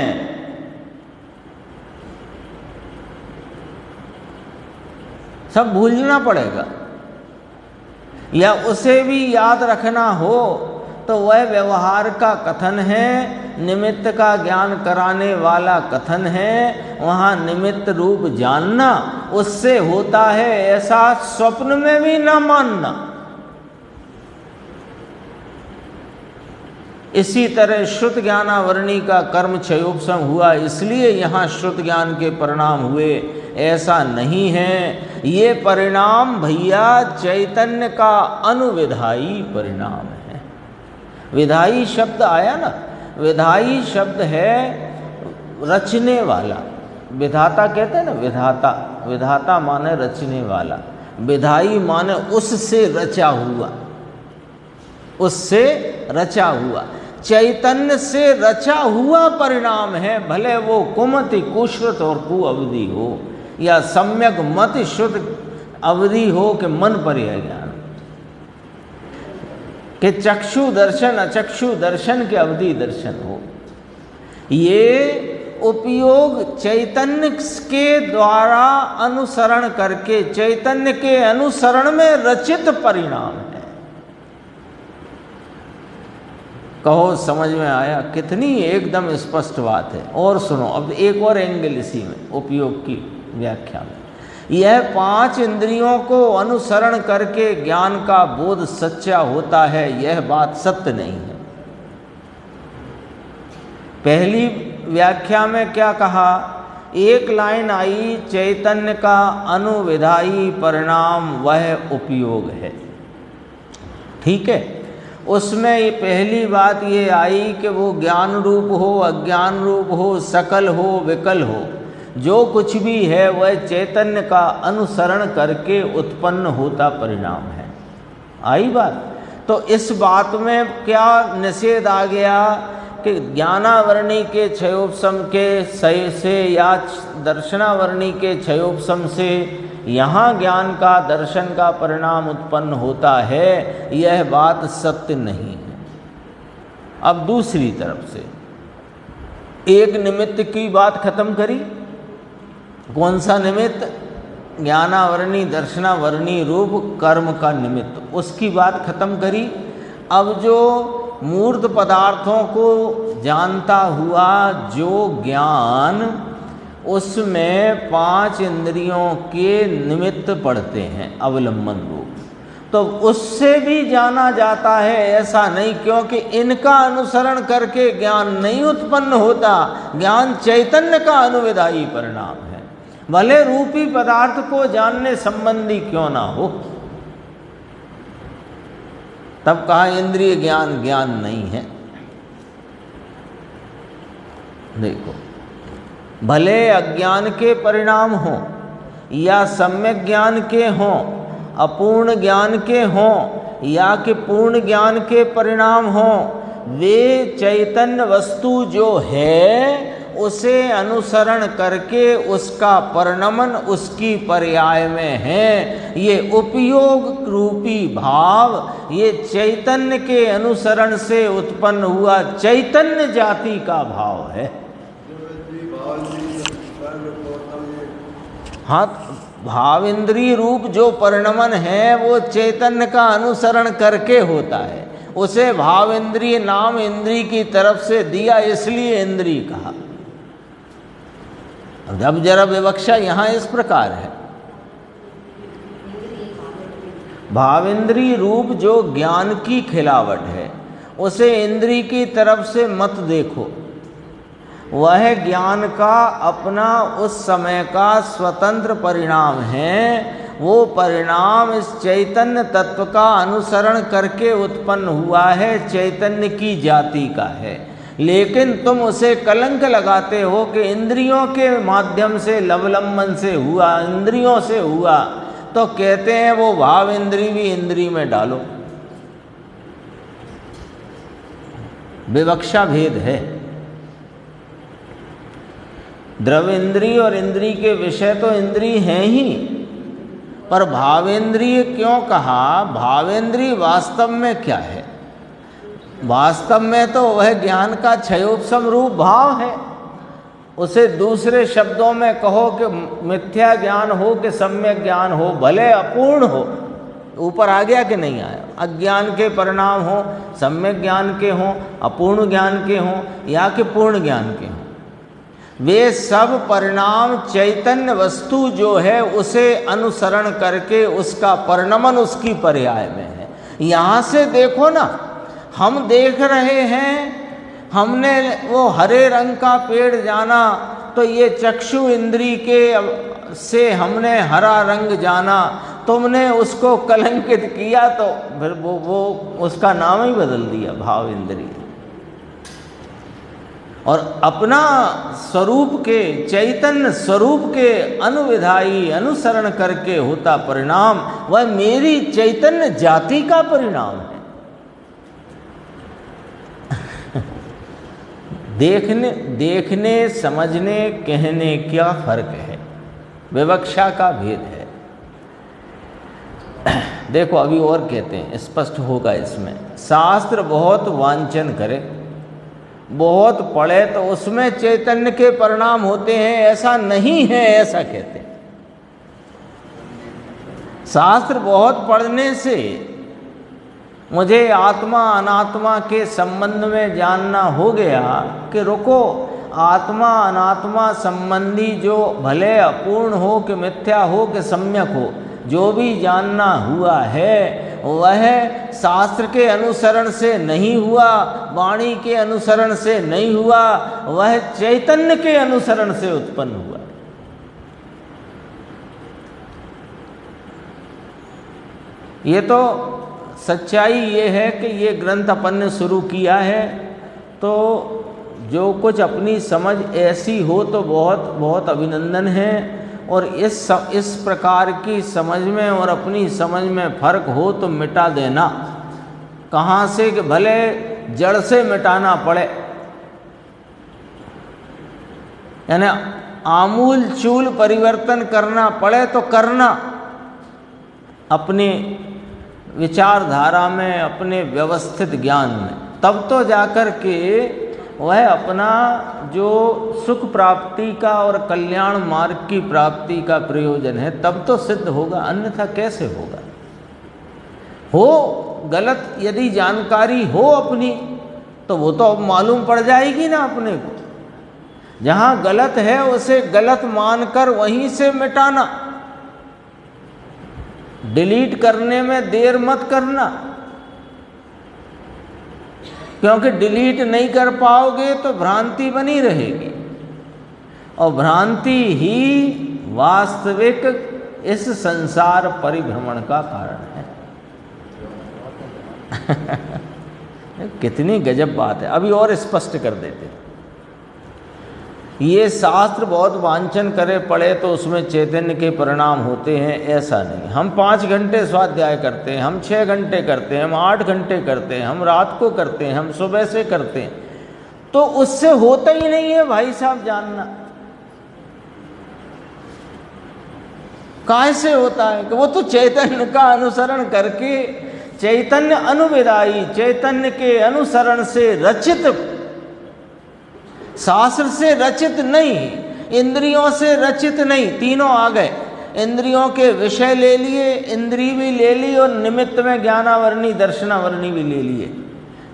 सब भूलना पड़ेगा, या उसे भी याद रखना हो तो वह व्यवहार का कथन है, निमित्त का ज्ञान कराने वाला कथन है। वहाँ निमित्त रूप जानना उससे होता है, ऐसा स्वप्न में भी न मानना। इसी तरह श्रुत ज्ञानावरणी का कर्म क्षयोपशम हुआ, इसलिए यहाँ श्रुत ज्ञान के परिणाम हुए, ऐसा नहीं है। ये परिणाम भैया चैतन्य का अनुविधायी परिणाम है। विधायी शब्द आया ना, विधायी शब्द है रचने वाला। विधाता कहते हैं ना, विधाता, विधाता माने रचने वाला, विधायी माने उससे रचा हुआ, उससे रचा हुआ, चैतन्य से रचा हुआ परिणाम है। भले वो कुमति कुश्रुत और कु अवधि हो, या सम्यक मति श्रुत अवधि हो कि मन पर्याय ज्ञान, कि चक्षु दर्शन अचक्षु दर्शन के अवधि दर्शन हो। ये उपयोग चैतन्य के द्वारा अनुसरण करके, चैतन्य के अनुसरण में रचित परिणाम है। कहो समझ में आया? कितनी एकदम स्पष्ट बात है। और सुनो, अब एक और एंगल इसी में उपयोग की व्याख्या में, यह 5 इंद्रियों को अनुसरण करके ज्ञान का बोध सच्चा होता है, यह बात सत्य नहीं है। पहली व्याख्या में क्या कहा? एक लाइन आई, चैतन्य का अनुविधायी परिणाम वह उपयोग है, ठीक है। उसमें ये पहली बात ये आई कि वो ज्ञान रूप हो, अज्ञान रूप हो, सकल हो, विकल हो, जो कुछ भी है वह चैतन्य का अनुसरण करके उत्पन्न होता परिणाम है। आई बात? तो इस बात में क्या निषेध आ गया कि ज्ञानावरणी के क्षयोपशम के से या दर्शनावरणी के क्षयोपशम से यहाँ ज्ञान का, दर्शन का परिणाम उत्पन्न होता है, यह बात सत्य नहीं है। अब दूसरी तरफ से एक निमित्त की बात खत्म करी। कौन सा निमित्त? ज्ञानावरणी दर्शनावरणी रूप कर्म का निमित्त, उसकी बात खत्म करी। अब जो मूर्त पदार्थों को जानता हुआ जो ज्ञान, उसमें 5 इंद्रियों के निमित्त पड़ते हैं अवलंबन रूप, तो उससे भी जाना जाता है ऐसा नहीं, क्योंकि इनका अनुसरण करके ज्ञान नहीं उत्पन्न होता। ज्ञान चैतन्य का अनुविधायी परिणाम है, भले रूपी पदार्थ को जानने संबंधी क्यों ना हो। तब कहा इंद्रिय ज्ञान ज्ञान नहीं है। देखो, भले अज्ञान के परिणाम हो या सम्यक ज्ञान के हों, अपूर्ण ज्ञान के हों या कि पूर्ण ज्ञान के परिणाम हों, वे चैतन्य वस्तु जो है उसे अनुसरण करके उसका परिणमन उसकी पर्याय में है। ये उपयोग रूपी भाव ये चैतन्य के अनुसरण से उत्पन्न हुआ चैतन्य जाति का भाव है। हाँ, भाव इंद्रिय रूप जो परिणमन है वो चैतन्य का अनुसरण करके होता है। उसे भाव इंद्रिय नाम इंद्रिय की तरफ से दिया, इसलिए इंद्रिय कहा। अब जरा विवक्षा यहाँ इस प्रकार है, भाव इंद्रिय रूप जो ज्ञान की खिलावट है उसे इंद्रिय की तरफ से मत देखो। वह ज्ञान का अपना उस समय का स्वतंत्र परिणाम है। वो परिणाम इस चैतन्य तत्व का अनुसरण करके उत्पन्न हुआ है, चैतन्य की जाति का है। लेकिन तुम उसे कलंक लगाते हो कि इंद्रियों के माध्यम से लवलंबन से हुआ, इंद्रियों से हुआ, तो कहते हैं वो भाव इंद्रिय भी इंद्रिय में डालो। विवक्षा भेद है। द्रव्य इंद्रिय और इंद्रिय के विषय तो इंद्रिय हैं ही, पर भावेंद्रिय क्यों कहा? भावेंद्रिय वास्तव में क्या है? वास्तव में तो वह ज्ञान का क्षयोपशम रूप भाव है। उसे दूसरे शब्दों में कहो कि मिथ्या ज्ञान हो कि सम्यक ज्ञान हो, भले अपूर्ण हो, ऊपर आ गया कि नहीं आया, अज्ञान के परिणाम हो, सम्यक ज्ञान के हों, अपूर्ण ज्ञान के हों या कि पूर्ण ज्ञान के हों, वे सब परिणाम चैतन्य वस्तु जो है उसे अनुसरण करके उसका परिणमन उसकी पर्याय में है। यहाँ से देखो ना, हम देख रहे हैं, हमने वो हरे रंग का पेड़ जाना तो ये चक्षु इंद्रिय के से हमने हरा रंग जाना, तुमने उसको कलंकित किया तो फिर वो उसका नाम ही बदल दिया भाव इंद्रिय। और अपना स्वरूप के चैतन्य स्वरूप के अनुविधायी अनुसरण करके होता परिणाम वह मेरी चैतन्य जाति का परिणाम है। देखने समझने कहने क्या फर्क है, विवक्षा का भेद है। देखो अभी और कहते हैं, स्पष्ट होगा इसमें। शास्त्र बहुत वांछन करे, बहुत पढ़े तो उसमें चैतन्य के परिणाम होते हैं, ऐसा नहीं है, ऐसा कहते हैं। शास्त्र बहुत पढ़ने से मुझे आत्मा अनात्मा के संबंध में जानना हो गया कि रुको, आत्मा अनात्मा संबंधी जो भले अपूर्ण हो कि मिथ्या हो कि सम्यक हो, जो भी जानना हुआ है वह शास्त्र के अनुसरण से नहीं हुआ, वाणी के अनुसरण से नहीं हुआ, वह चैतन्य के अनुसरण से उत्पन्न हुआ। ये तो सच्चाई ये है कि ये ग्रंथ अपन ने शुरू किया है तो जो कुछ अपनी समझ ऐसी हो तो बहुत बहुत अभिनंदन है। और इस प्रकार की समझ में और अपनी समझ में फर्क हो तो मिटा देना। कहाँ से कि भले जड़ से मिटाना पड़े, यानी आमूल चूल परिवर्तन करना पड़े तो करना, अपने विचारधारा में, अपने व्यवस्थित ज्ञान में, तब तो जाकर के वह अपना जो सुख प्राप्ति का और कल्याण मार्ग की प्राप्ति का प्रयोजन है तब तो सिद्ध होगा, अन्यथा कैसे होगा। हो गलत यदि जानकारी हो अपनी तो वो तो अब मालूम पड़ जाएगी ना अपने को। जहाँ गलत है उसे गलत मानकर वहीं से मिटाना, डिलीट करने में देर मत करना, क्योंकि डिलीट नहीं कर पाओगे तो भ्रांति बनी रहेगी और भ्रांति ही वास्तविक इस संसार परिभ्रमण का कारण है। कितनी गजब बात है। अभी और स्पष्ट कर देते। ये शास्त्र बहुत वांछन करे पड़े तो उसमें चैतन्य के परिणाम होते हैं, ऐसा नहीं। हम 5 घंटे स्वाध्याय करते हैं, हम 6 घंटे करते हैं, हम 8 घंटे करते हैं, हम रात को करते हैं, हम सुबह से करते हैं, तो उससे होता ही नहीं है भाई साहब। जानना काहे से होता है कि वो तो चैतन्य का अनुसरण करके, चैतन्य अनुविदाई, चैतन्य के अनुसरण से रचित, शास्त्र से रचित नहीं, इंद्रियों से रचित नहीं। तीनों आ गए, इंद्रियों के विषय ले लिए, इंद्री भी ले ली और निमित्त में ज्ञानावरणी दर्शनावरणी भी ले लिए।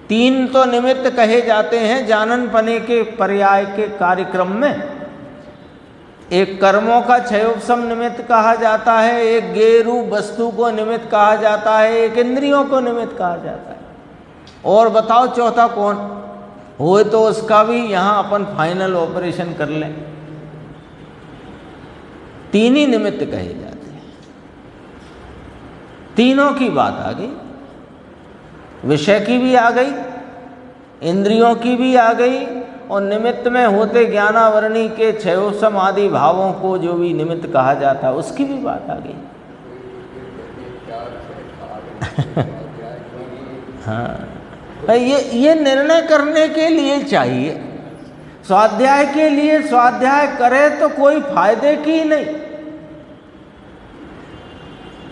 3 तो निमित्त कहे जाते हैं जानन पने के पर्याय के कार्यक्रम में। एक कर्मों का क्षयोपशम निमित्त कहा जाता है, एक गेरू वस्तु को निमित्त कहा जाता है, एक इंद्रियों को निमित्त कहा जाता है। और बताओ चौथा कौन हो, तो उसका भी यहाँ अपन फाइनल ऑपरेशन कर लें। 3 ही निमित्त कहे जाते हैं। तीनों की बात आ गई, विषय की भी आ गई, इंद्रियों की भी आ गई और निमित्त में होते ज्ञानावरणी के क्षयोपशम आदि भावों को जो भी निमित्त कहा जाता है उसकी भी बात आ गई। हाँ, ये निर्णय करने के लिए चाहिए। स्वाध्याय के लिए स्वाध्याय करे तो कोई फायदे की नहीं।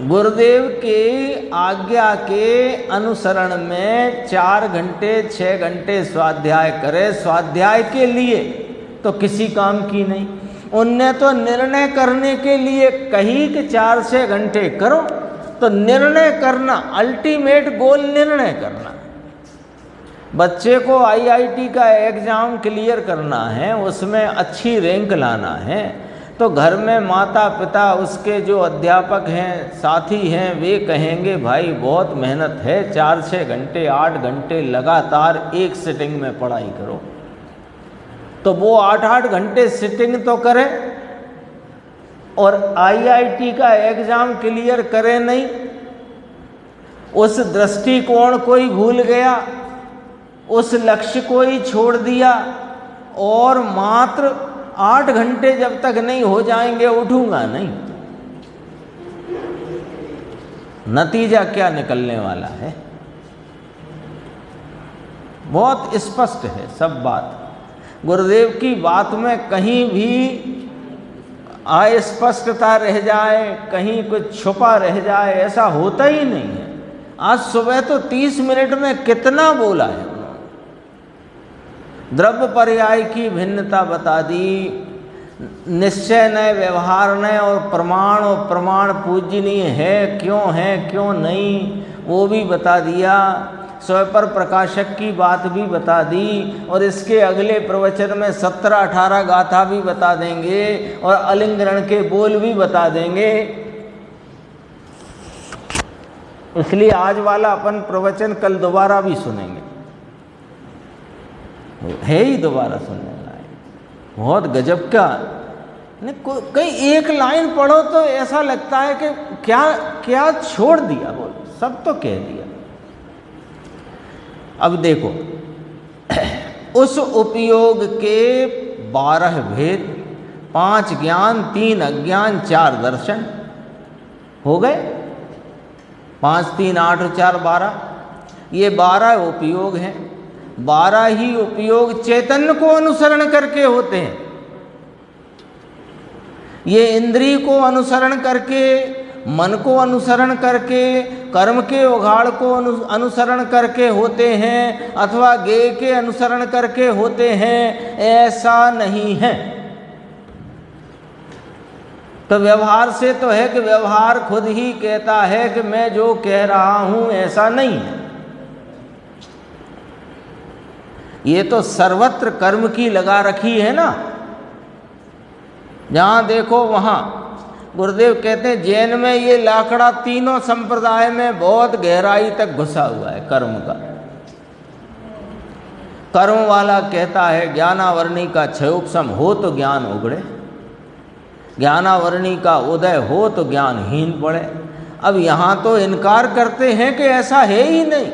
गुरुदेव के आज्ञा के अनुसरण में 4 घंटे 6 घंटे स्वाध्याय करे स्वाध्याय के लिए, तो किसी काम की नहीं। उनने तो निर्णय करने के लिए कही कि 4-6 घंटे करो, तो निर्णय करना, अल्टीमेट गोल निर्णय करना। बच्चे को आईआईटी का एग्ज़ाम क्लियर करना है, उसमें अच्छी रैंक लाना है, तो घर में माता पिता, उसके जो अध्यापक हैं, साथी हैं, वे कहेंगे भाई बहुत मेहनत है, 4-6 घंटे 8 घंटे लगातार एक सिटिंग में पढ़ाई करो। तो वो 8-8 घंटे सिटिंग तो करे और आईआईटी का एग्ज़ाम क्लियर करे नहीं। उस दृष्टिकोण को ही भूल गया, उस लक्ष्य को ही छोड़ दिया और मात्र 8 घंटे जब तक नहीं हो जाएंगे उठूंगा नहीं। नतीजा क्या निकलने वाला है बहुत स्पष्ट है सब बात। गुरुदेव की बात में कहीं भी अस्पष्टता रह जाए, कहीं कुछ छुपा रह जाए, ऐसा होता ही नहीं है। आज सुबह तो 30 मिनट में कितना बोला है। द्रव्य पर्याय की भिन्नता बता दी, निश्चय न व्यवहार न और प्रमाण पूजनीय है क्यों नहीं वो भी बता दिया। स्वपर प्रकाशक की बात भी बता दी और इसके अगले प्रवचन में 17-18 गाथा भी बता देंगे और अलिंगरण के बोल भी बता देंगे। इसलिए आज वाला अपन प्रवचन कल दोबारा भी सुनेंगे, है ही दोबारा सुनने लायक। बहुत गजब का, कई एक लाइन पढ़ो तो ऐसा लगता है कि क्या छोड़ दिया, बोलो सब तो कह दिया। अब देखो, उस उपयोग के 12 भेद, 5 ज्ञान, 3 अज्ञान, 4 दर्शन हो गए। 5, 3, 8 और 4 12, ये 12 उपयोग हैं। 12 ही उपयोग चैतन्य को अनुसरण करके होते हैं। ये इंद्रिय को अनुसरण करके मन को अनुसरण करके, कर्म के उघाड़ को अनुसरण करके होते हैं अथवा ज्ञेय के अनुसरण करके होते हैं, ऐसा नहीं है। तो व्यवहार से तो है कि व्यवहार खुद ही कहता है कि मैं जो कह रहा हूं ऐसा नहीं है। ये तो सर्वत्र कर्म की लगा रखी है ना, जहां देखो वहां। गुरुदेव कहते हैं जैन में ये लाकड़ा तीनों संप्रदाय में बहुत गहराई तक घुसा हुआ है कर्म का। कर्म वाला कहता है ज्ञानावरणी का क्षयोपशम हो तो ज्ञान उगड़े, ज्ञानावरणी का उदय हो तो ज्ञानहीन पड़े। अब यहाँ तो इनकार करते हैं कि ऐसा है ही नहीं।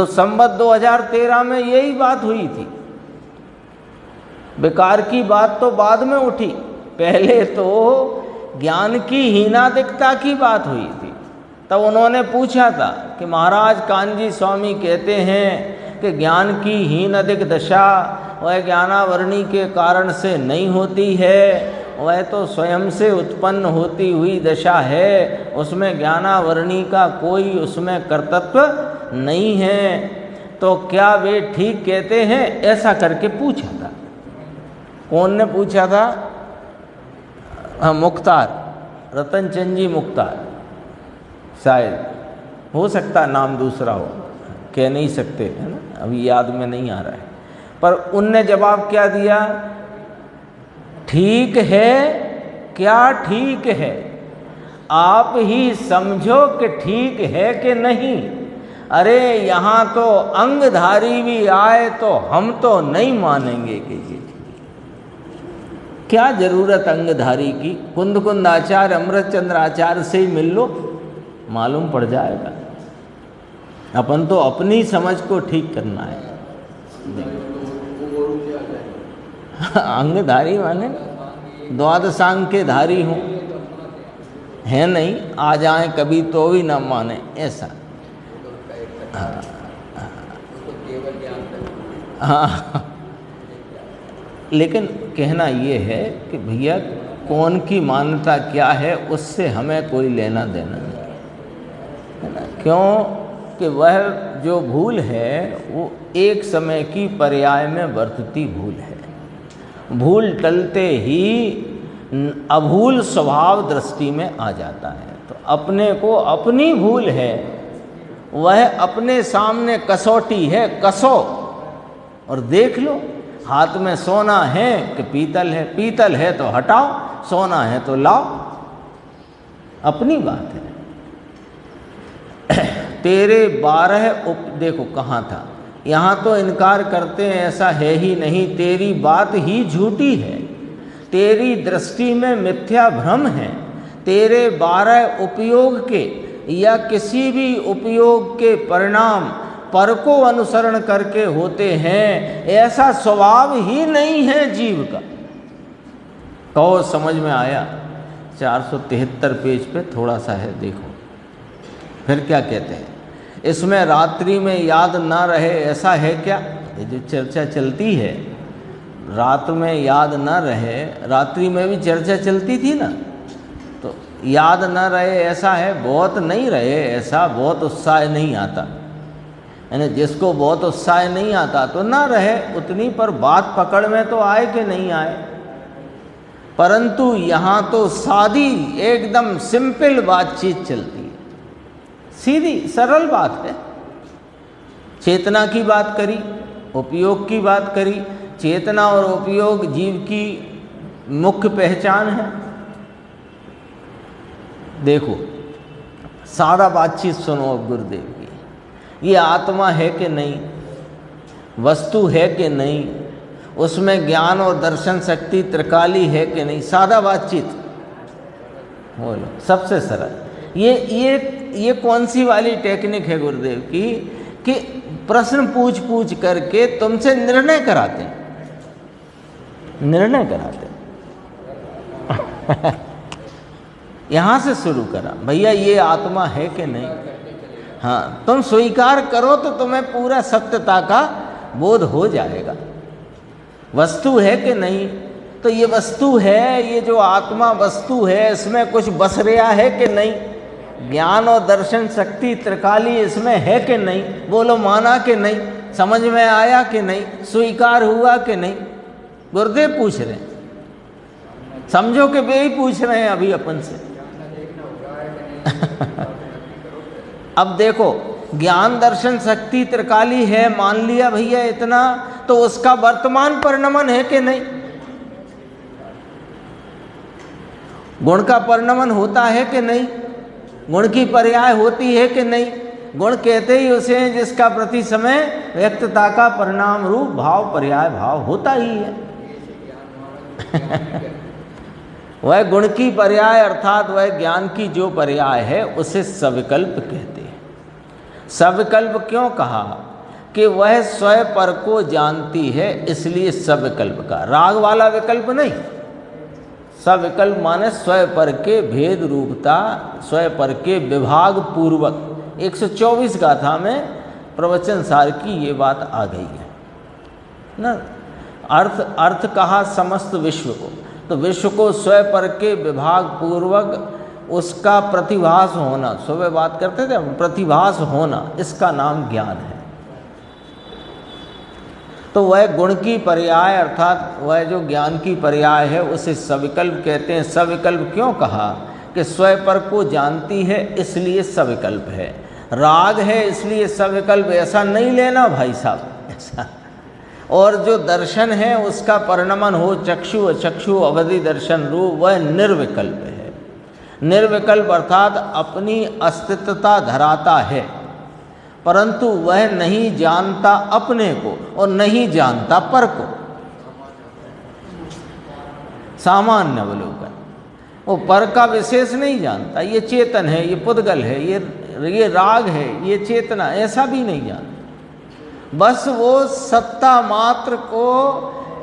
संवत 2013 में यही बात हुई थी। विकार की बात तो बाद में उठी, पहले तो ज्ञान की हीनादिकता की बात हुई थी। तब उन्होंने पूछा था कि महाराज कान्जी स्वामी कहते हैं कि ज्ञान की हीन अधिक दशा वह ज्ञानावरणी के कारण से नहीं होती है, वह तो स्वयं से उत्पन्न होती हुई दशा है, उसमें ज्ञानावरणी का कोई उसमें कर्तृत्व नहीं है। तो क्या वे ठीक कहते हैं? ऐसा करके पूछा था। कौन ने पूछा था? हाँ, मुख्तार, रतन चंद जी मुख्तार, शायद हो सकता नाम दूसरा हो, कह नहीं सकते है ना, अभी याद में नहीं आ रहा है। पर उनने जवाब क्या दिया? ठीक है, क्या ठीक है, आप ही समझो कि ठीक है कि नहीं। अरे यहाँ तो अंगधारी भी आए तो हम तो नहीं मानेंगे कि ये क्या जरूरत अंगधारी की। कुंद कुंद आचार्य अमृतचंद्र आचार्य से ही मिल लो, मालूम पड़ जाएगा। अपन तो अपनी समझ को ठीक करना है। अंगधारी माने द्वादशांग के धारी हों, है नहीं, आ जाए कभी तो भी ना माने, ऐसा। हाँ, लेकिन कहना ये है कि भैया कौन की मान्यता क्या है उससे हमें कोई लेना देना नहीं है ना। क्यों कि वह जो भूल है वो एक समय की पर्याय में बरतती भूल है। भूल टलते ही अभूल स्वभाव दृष्टि में आ जाता है। तो अपने को अपनी भूल है, वह अपने सामने कसौटी है, कसो और देख लो। हाथ में सोना है कि पीतल है, पीतल है तो हटाओ, सोना है तो लाओ, अपनी बात है। तेरे 12 देखो कहाँ था, यहाँ तो इनकार करते हैं ऐसा है ही नहीं, तेरी बात ही झूठी है, तेरी दृष्टि में मिथ्या भ्रम है, तेरे 12 उपयोग के या किसी भी उपयोग के परिणाम पर को अनुसरण करके होते हैं, ऐसा स्वभाव ही नहीं है जीव का। कहो समझ में आया? 473 पेज पे थोड़ा सा है, देखो फिर क्या कहते हैं। इसमें रात्रि में याद ना रहे ऐसा है क्या? ये जो चर्चा चलती है रात में याद ना रहे, रात्रि में भी चर्चा चलती थी ना, तो याद ना रहे ऐसा है, बहुत नहीं रहे ऐसा, बहुत उत्साह नहीं आता, यानी जिसको बहुत उत्साह नहीं आता तो ना रहे उतनी, पर बात पकड़ में तो आए कि नहीं आए। परंतु यहाँ तो सादी एकदम सिंपल बातचीत चलती है, सीधी सरल बात है। चेतना की बात करी, उपयोग की बात करी। चेतना और उपयोग जीव की मुख्य पहचान है। देखो सादा बातचीत सुनो अब गुरुदेव की। ये आत्मा है कि नहीं, वस्तु है कि नहीं, उसमें ज्ञान और दर्शन शक्ति त्रिकाली है कि नहीं, सादा बातचीत बोलो, सबसे सरल। ये कौन सी वाली टेक्निक है गुरुदेव की कि प्रश्न पूछ पूछ करके तुमसे निर्णय कराते हैं, निर्णय कराते यहाँ से शुरू करा, भैया ये आत्मा है कि नहीं। हाँ, तुम स्वीकार करो तो तुम्हें पूरा सत्यता का बोध हो जाएगा। वस्तु है कि नहीं, तो ये वस्तु है, ये जो आत्मा वस्तु है, इसमें कुछ बस रहा है कि नहीं? ज्ञान और दर्शन शक्ति त्रिकाली इसमें है कि नहीं? बोलो माना कि नहीं? समझ में आया कि नहीं? स्वीकार हुआ कि नहीं? गुरुदेव पूछ रहे हैं, समझो कि वे ही पूछ रहे हैं अभी अपन से। अब देखो, ज्ञान दर्शन शक्ति त्रिकाली है, मान लिया भैया इतना, तो उसका वर्तमान परिणमन है कि नहीं? गुण का परिणमन होता है कि नहीं? गुण की पर्याय होती है कि नहीं? गुण कहते ही उसे हैं जिसका प्रति समय व्यक्तता का परिणाम रूप भाव पर्याय भाव होता ही है। वह गुण की पर्याय अर्थात वह ज्ञान की जो पर्याय है उसे सविकल्प कहते हैं। सविकल्प क्यों कहा? कि वह स्वयं पर को जानती है, इसलिए सविकल्प का। राग वाला विकल्प नहीं, सविकल्प माने स्वयं पर के भेद रूपता, स्वयं पर के विभाग पूर्वक। 124 गाथा में प्रवचन सार की ये बात आ गई है ना। अर्थ कहा समस्त विश्व को, तो विश्व को स्वयं पर के विभाग पूर्वक उसका प्रतिभास होना, सुबह बात करते थे, प्रतिभास होना, इसका नाम ज्ञान है। तो वह गुण की पर्याय अर्थात वह जो ज्ञान की पर्याय है उसे सविकल्प कहते हैं। सविकल्प क्यों कहा? कि स्वयं पर को जानती है इसलिए सविकल्प है। राग है इसलिए सविकल्प, ऐसा नहीं लेना भाई साहब, ऐसा। और जो दर्शन है उसका परिणमन हो चक्षु अचक्षु अवधि दर्शन रूप, वह निर्विकल्प है। निर्विकल्प अर्थात अपनी अस्तित्वता धराता है, परंतु वह नहीं जानता अपने को और नहीं जानता पर को। सामान्य अवलोकन, वो पर का विशेष नहीं जानता, ये चेतन है, ये पुद्गल है, ये राग है, ये चेतना, ऐसा भी नहीं जानता। बस वो सत्ता मात्र को,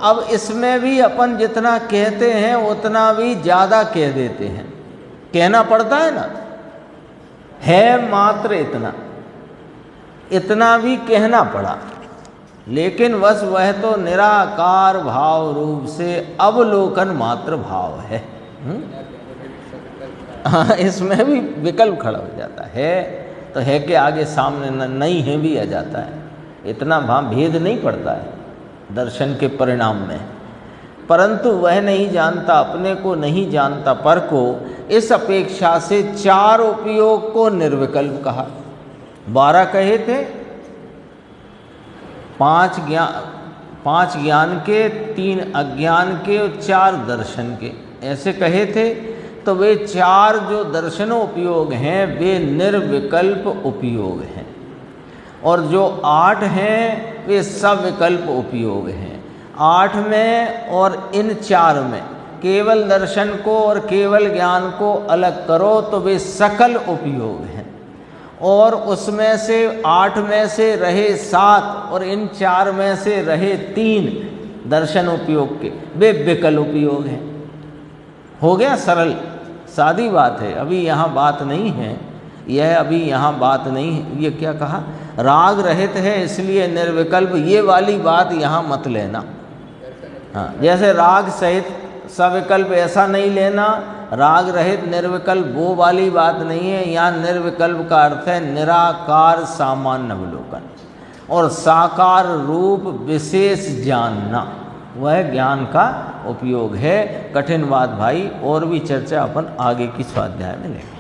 अब इसमें भी अपन जितना कहते हैं उतना भी ज़्यादा कह देते हैं, कहना पड़ता है ना, है मात्र इतना, इतना भी कहना पड़ा, लेकिन बस वह तो निराकार भाव रूप से अवलोकन मात्र भाव है। इसमें भी विकल्प खड़ा हो जाता है, तो है कि आगे सामने नहीं है भी आ जाता है, इतना भेद नहीं पड़ता है दर्शन के परिणाम में। परंतु वह नहीं जानता अपने को, नहीं जानता पर को, इस अपेक्षा से 4 उपयोग को निर्विकल्प कहा। 12 कहे थे, 5 ज्ञान के, 3 अज्ञान के और 4 दर्शन के, ऐसे कहे थे। तो वे 4 जो दर्शनों उपयोग हैं वे निर्विकल्प उपयोग हैं, और जो 8 हैं वे सविकल्प उपयोग हैं। 8 में और इन 4 में केवल दर्शन को और केवल ज्ञान को अलग करो तो वे सकल उपयोग हैं, और उसमें से 8 में से रहे 7 और इन 4 में से रहे 3 दर्शन उपयोग के, वे विकल उपयोग हैं। हो गया सरल, सादी बात है। अभी यहाँ बात नहीं है, यह अभी यहाँ बात नहीं है। ये क्या कहा? राग रहित है इसलिए निर्विकल्प, ये वाली बात यहाँ मत लेना। हाँ, जैसे राग सहित सविकल्प ऐसा नहीं लेना, राग रहित निर्विकल्प वो वाली बात नहीं है। यहाँ निर्विकल्प का अर्थ है निराकार सामान्य अवलोकन, और साकार रूप विशेष जानना, वह ज्ञान का उपयोग है। कठिन बात भाई, और भी चर्चा अपन आगे की स्वाध्याय में लेंगे।